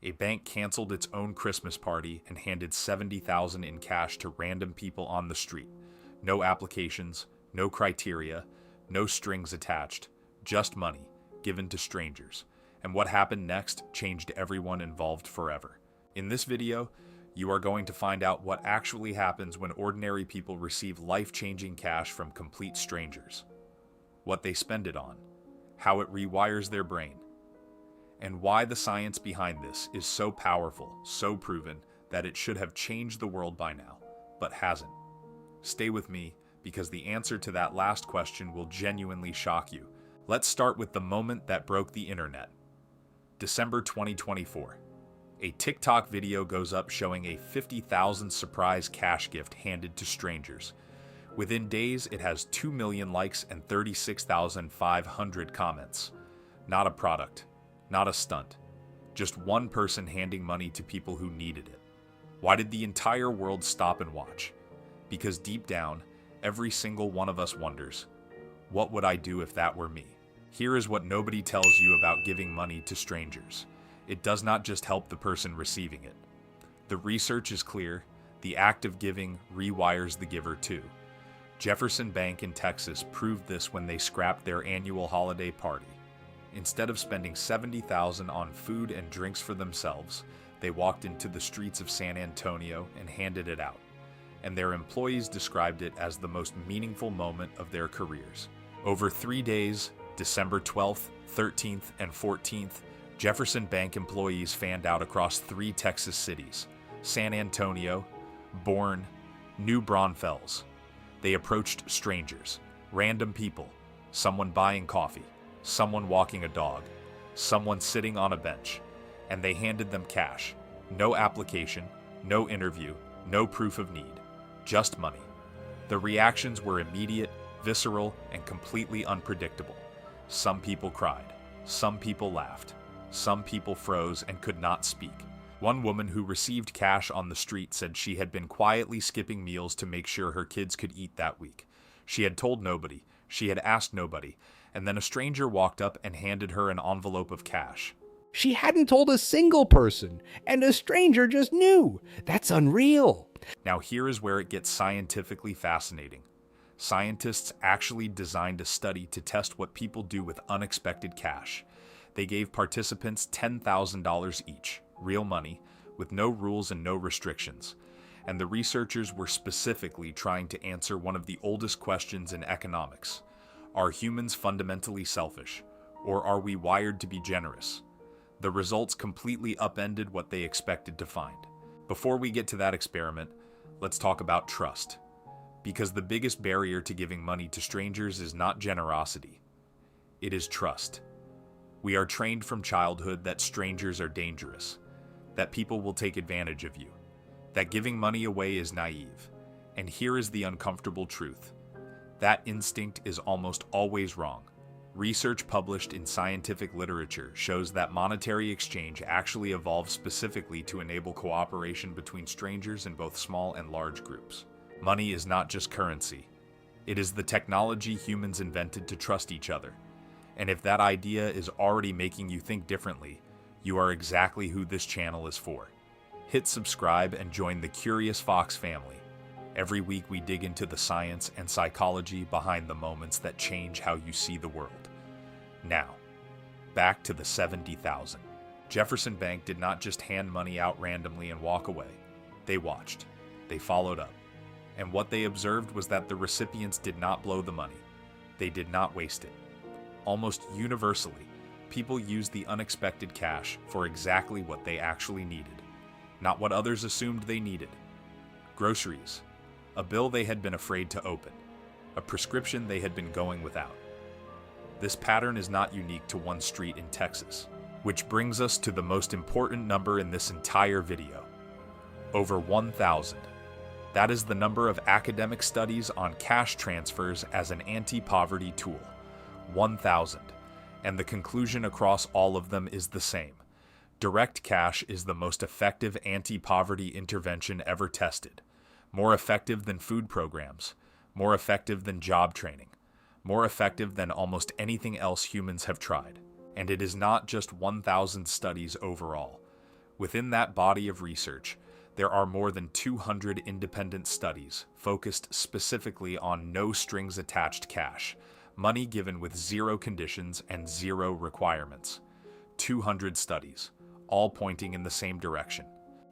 A bank canceled its own Christmas party and handed $70,000 in cash to random people on the street. No applications, no criteria, no strings attached, just money given to strangers. And what happened next changed everyone involved forever. In this video, you are going to find out what actually happens when ordinary people receive life-changing cash from complete strangers, what they spend it on, how it rewires their brain, and why the science behind this is so powerful, so proven, that it should have changed the world by now, but hasn't. Stay with me, because the answer to that last question will genuinely shock you. Let's start with the moment that broke the internet. December 2024. A TikTok video goes up showing a 50,000 surprise cash gift handed to strangers. Within days, it has 2 million likes and 36,500 comments. Not a product, not a stunt, just one person handing money to people who needed it. Why did the entire world stop and watch? Because deep down, every single one of us wonders, what would I do if that were me? Here is what nobody tells you about giving money to strangers. It does not just help the person receiving it. The research is clear. The act of giving rewires the giver too. Jefferson Bank in Texas proved this when they scrapped their annual holiday party. Instead of spending $70,000 on food and drinks for themselves, they walked into the streets of San Antonio and handed it out. And their employees described it as the most meaningful moment of their careers. Over 3 days, December 12th, 13th, and 14th, Jefferson Bank employees fanned out across 3 Texas cities: San Antonio, Bourne, New Braunfels. They approached strangers, random people, someone buying coffee, someone walking a dog, someone sitting on a bench, and they handed them cash. No application, no interview, no proof of need, just money. The reactions were immediate, visceral, and completely unpredictable. Some people cried, some people laughed, some people froze and could not speak. One woman who received cash on the street said she had been quietly skipping meals to make sure her kids could eat that week. She had told nobody, she had asked nobody, and then a stranger walked up and handed her an envelope of cash. She hadn't told a single person, and a stranger just knew. That's unreal. Now here is where it gets scientifically fascinating. Scientists actually designed a study to test what people do with unexpected cash. They gave participants $10,000 each, real money, with no rules and no restrictions. And the researchers were specifically trying to answer one of the oldest questions in economics. Are humans fundamentally selfish, or are we wired to be generous? The results completely upended what they expected to find. Before we get to that experiment, let's talk about trust. Because the biggest barrier to giving money to strangers is not generosity. It is trust. We are trained from childhood that strangers are dangerous, that people will take advantage of you, that giving money away is naive. And here is the uncomfortable truth. That instinct is almost always wrong. Research published in scientific literature shows that monetary exchange actually evolved specifically to enable cooperation between strangers in both small and large groups. Money is not just currency. It is the technology humans invented to trust each other. And if that idea is already making you think differently, you are exactly who this channel is for. Hit subscribe and join the Curious Fox family. Every week we dig into the science and psychology behind the moments that change how you see the world. Now, back to the 70,000. Jefferson Bank did not just hand money out randomly and walk away. They watched. They followed up. And what they observed was that the recipients did not blow the money. They did not waste it. Almost universally, people used the unexpected cash for exactly what they actually needed, not what others assumed they needed. Groceries, a bill they had been afraid to open, a prescription they had been going without. This pattern is not unique to one street in Texas, which brings us to the most important number in this entire video. Over 1,000. That is the number of academic studies on cash transfers as an anti-poverty tool. 1,000. And the conclusion across all of them is the same. Direct cash is the most effective anti-poverty intervention ever tested. More effective than food programs. More effective than job training. More effective than almost anything else humans have tried. And it is not just 1,000 studies overall. Within that body of research, there are more than 200 independent studies focused specifically on no strings attached cash, money given with zero conditions and zero requirements. 200 studies, all pointing in the same direction.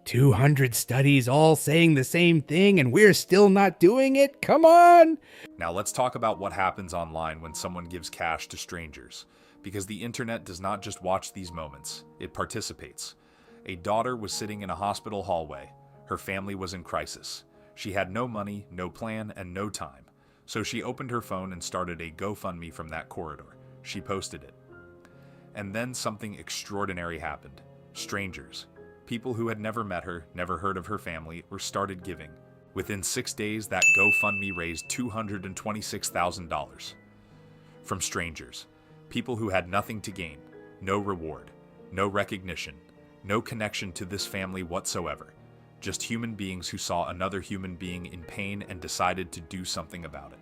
200 studies all saying the same thing and we're still not doing it? Come on! Now let's talk about what happens online when someone gives cash to strangers, because the internet does not just watch these moments, it participates. A daughter was sitting in a hospital hallway. Her family was in crisis. She had no money, no plan, and no time. So she opened her phone and started a GoFundMe from that corridor. She posted it. And then something extraordinary happened. Strangers, people who had never met her, never heard of her family, or started giving. Within 6 days, that GoFundMe raised $226,000. From strangers, people who had nothing to gain, no reward, no recognition, no connection to this family whatsoever. Just human beings who saw another human being in pain and decided to do something about it.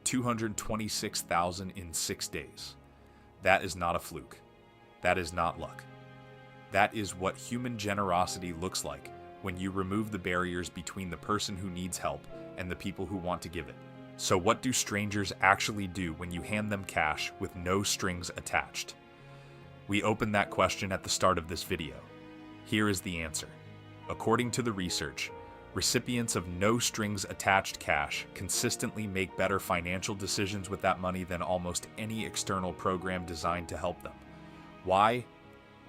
226,000 in 6 days. That is not a fluke. That is not luck. That is what human generosity looks like when you remove the barriers between the person who needs help and the people who want to give it. So what do strangers actually do when you hand them cash with no strings attached? We opened that question at the start of this video. Here is the answer. According to the research, recipients of no strings attached cash consistently make better financial decisions with that money than almost any external program designed to help them. Why?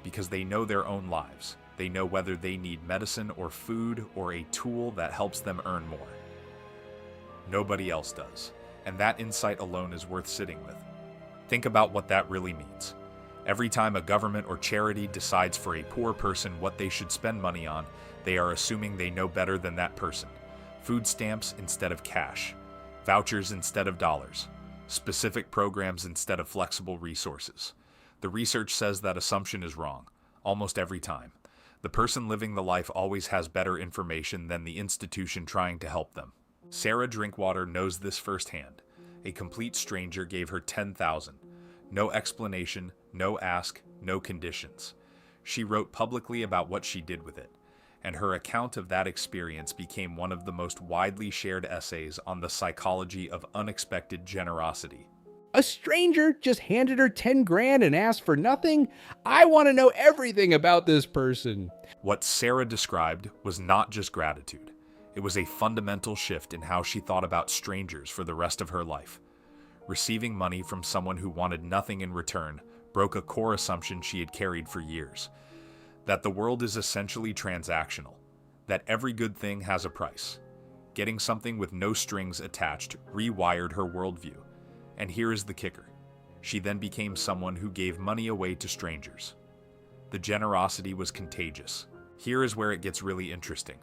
Because they know their own lives. They know whether they need medicine or food or a tool that helps them earn more. Nobody else does, and that insight alone is worth sitting with. Think about what that really means. Every time a government or charity decides for a poor person what they should spend money on, they are assuming they know better than that person. Food stamps instead of cash, vouchers instead of dollars, specific programs instead of flexible resources. The research says that assumption is wrong, almost every time. The person living the life always has better information than the institution trying to help them. Sarah Drinkwater knows this firsthand. A complete stranger gave her $10,000. No explanation, no ask, no conditions. She wrote publicly about what she did with it, and her account of that experience became one of the most widely shared essays on the psychology of unexpected generosity. A stranger just handed her 10 grand and asked for nothing? I want to know everything about this person. What Sarah described was not just gratitude. It was a fundamental shift in how she thought about strangers for the rest of her life. Receiving money from someone who wanted nothing in return broke a core assumption she had carried for years. That the world is essentially transactional. That every good thing has a price. Getting something with no strings attached rewired her worldview. And here is the kicker. She then became someone who gave money away to strangers. The generosity was contagious. Here is where it gets really interesting.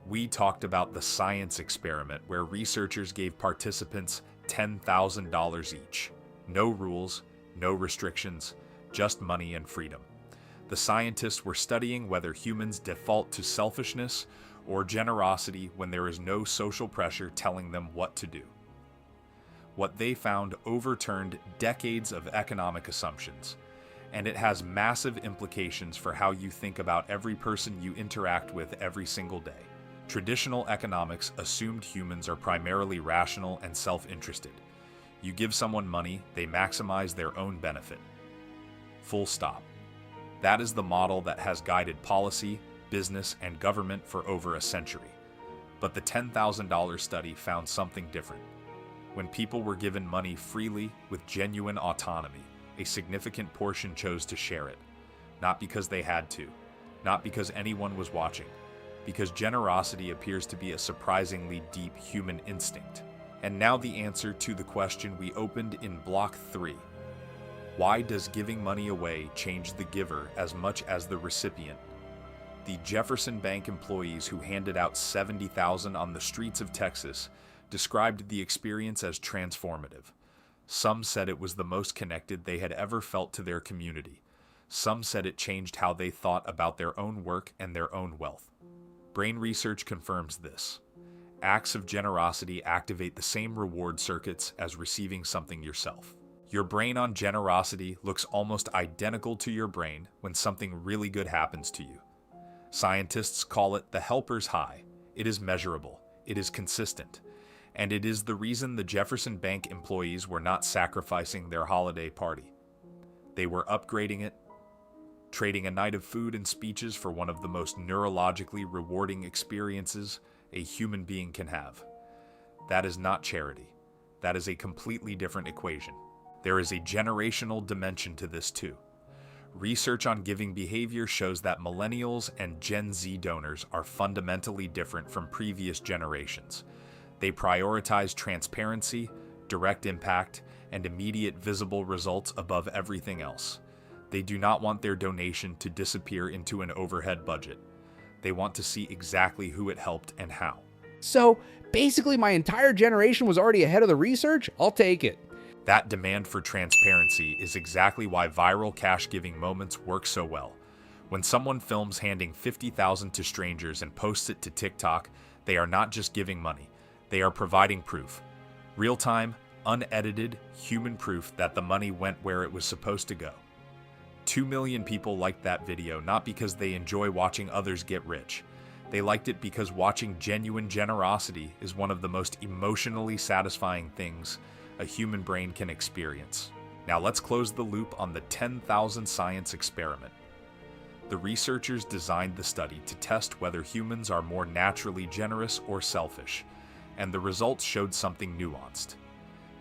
We talked about the science experiment where researchers gave participants $10,000 each. No rules, no restrictions, just money and freedom. The scientists were studying whether humans default to selfishness or generosity when there is no social pressure telling them what to do. What they found overturned decades of economic assumptions, and it has massive implications for how you think about every person you interact with every single day. Traditional economics assumed humans are primarily rational and self-interested. You give someone money, they maximize their own benefit. Full stop. That is the model that has guided policy, business, and government for over a century. But the $10,000 study found something different. When people were given money freely with genuine autonomy, a significant portion chose to share it. Not because they had to, not because anyone was watching, because generosity appears to be a surprisingly deep human instinct. And now the answer to the question we opened in Block 3. Why does giving money away change the giver as much as the recipient? The Jefferson Bank employees who handed out $70,000 on the streets of Texas described the experience as transformative. Some said it was the most connected they had ever felt to their community. Some said it changed how they thought about their own work and their own wealth. Brain research confirms this. Acts of generosity activate the same reward circuits as receiving something yourself. Your brain on generosity looks almost identical to your brain when something really good happens to you. Scientists call it the helper's high. It is measurable. It is consistent. And it is the reason the Jefferson Bank employees were not sacrificing their holiday party. They were upgrading it, trading a night of food and speeches for one of the most neurologically rewarding experiences a human being can have. That is not charity. That is a completely different equation. There is a generational dimension to this too. Research on giving behavior shows that millennials and Gen Z donors are fundamentally different from previous generations. They prioritize transparency, direct impact, and immediate visible results above everything else. They do not want their donation to disappear into an overhead budget. They want to see exactly who it helped and how. So basically my entire generation was already ahead of the research? I'll take it. That demand for transparency is exactly why viral cash-giving moments work so well. When someone films handing $50,000 to strangers and posts it to TikTok, they are not just giving money. They are providing proof. Real-time, unedited, human proof that the money went where it was supposed to go. 2 million people liked that video not because they enjoy watching others get rich. They liked it because watching genuine generosity is one of the most emotionally satisfying things a human brain can experience. Now let's close the loop on the 10,000 science experiment. The researchers designed the study to test whether humans are more naturally generous or selfish, and the results showed something nuanced.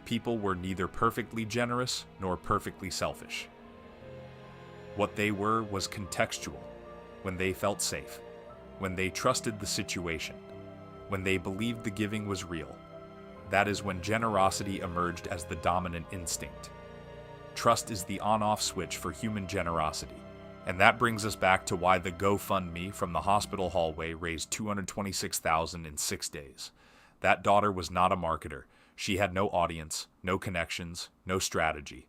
People were neither perfectly generous nor perfectly selfish. What they were was contextual, when they felt safe, when they trusted the situation, when they believed the giving was real. That is when generosity emerged as the dominant instinct. Trust is the on-off switch for human generosity. And that brings us back to why the GoFundMe from the hospital hallway raised $226,000 in 6 days. That daughter was not a marketer. She had no audience, no connections, no strategy.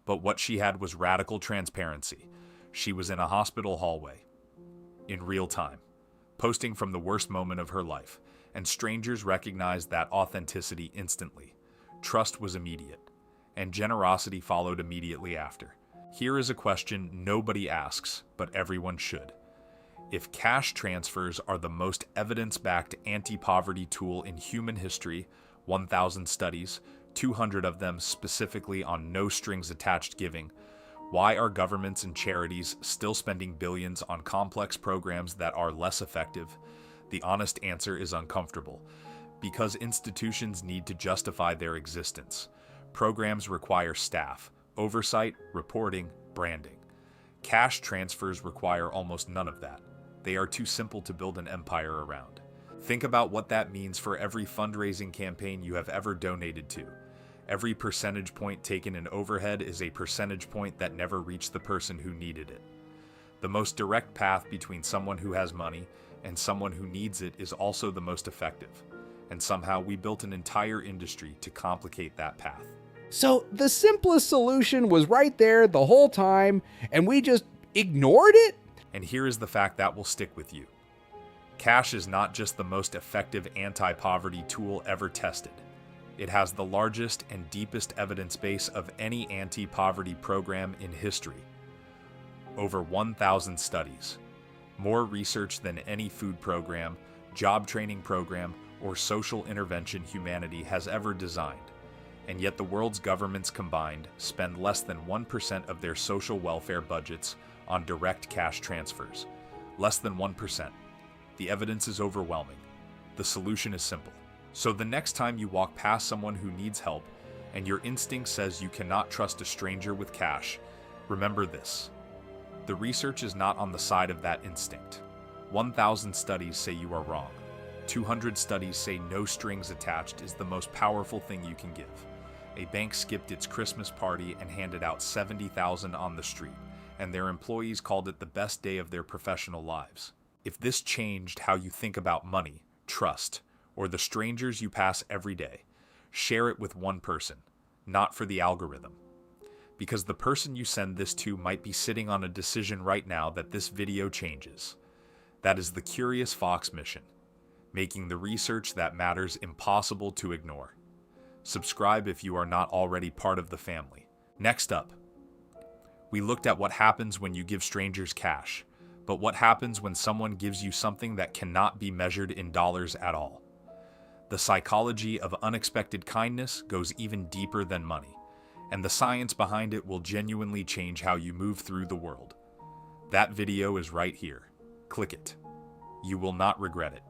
But what she had was radical transparency. She was in a hospital hallway, in real time, posting from the worst moment of her life, and strangers recognized that authenticity instantly. Trust was immediate, and generosity followed immediately after. Here is a question nobody asks, but everyone should. If cash transfers are the most evidence-backed anti-poverty tool in human history, 1,000 studies, 200 of them specifically on no-strings-attached giving, why are governments and charities still spending billions on complex programs that are less effective? The honest answer is uncomfortable. Because institutions need to justify their existence. Programs require staff, oversight, reporting, branding. Cash transfers require almost none of that. They are too simple to build an empire around. Think about what that means for every fundraising campaign you have ever donated to. Every percentage point taken in overhead is a percentage point that never reached the person who needed it. The most direct path between someone who has money and someone who needs it is also the most effective. And somehow we built an entire industry to complicate that path. So the simplest solution was right there the whole time, and we just ignored it? And here is the fact that will stick with you. Cash is not just the most effective anti-poverty tool ever tested. It has the largest and deepest evidence base of any anti-poverty program in history. Over 1,000 studies. More research than any food program, job training program, or social intervention humanity has ever designed. And yet the world's governments combined spend less than 1% of their social welfare budgets on direct cash transfers. Less than 1%. The evidence is overwhelming. The solution is simple. So the next time you walk past someone who needs help and your instinct says you cannot trust a stranger with cash, remember this. The research is not on the side of that instinct. 1,000 studies say you are wrong. 200 studies say no strings attached is the most powerful thing you can give. A bank skipped its Christmas party and handed out $70,000 on the street, and their employees called it the best day of their professional lives. If this changed how you think about money, trust, or the strangers you pass every day, share it with one person, not for the algorithm. Because the person you send this to might be sitting on a decision right now that this video changes. That is the Curious Fox mission, making the research that matters impossible to ignore. Subscribe if you are not already part of the family. Next up, we looked at what happens when you give strangers cash, But what happens when someone gives you something that cannot be measured in dollars at all? The psychology of unexpected kindness goes even deeper than money, and the science behind it will genuinely change how you move through the world. That video is right here. Click it. You will not regret it.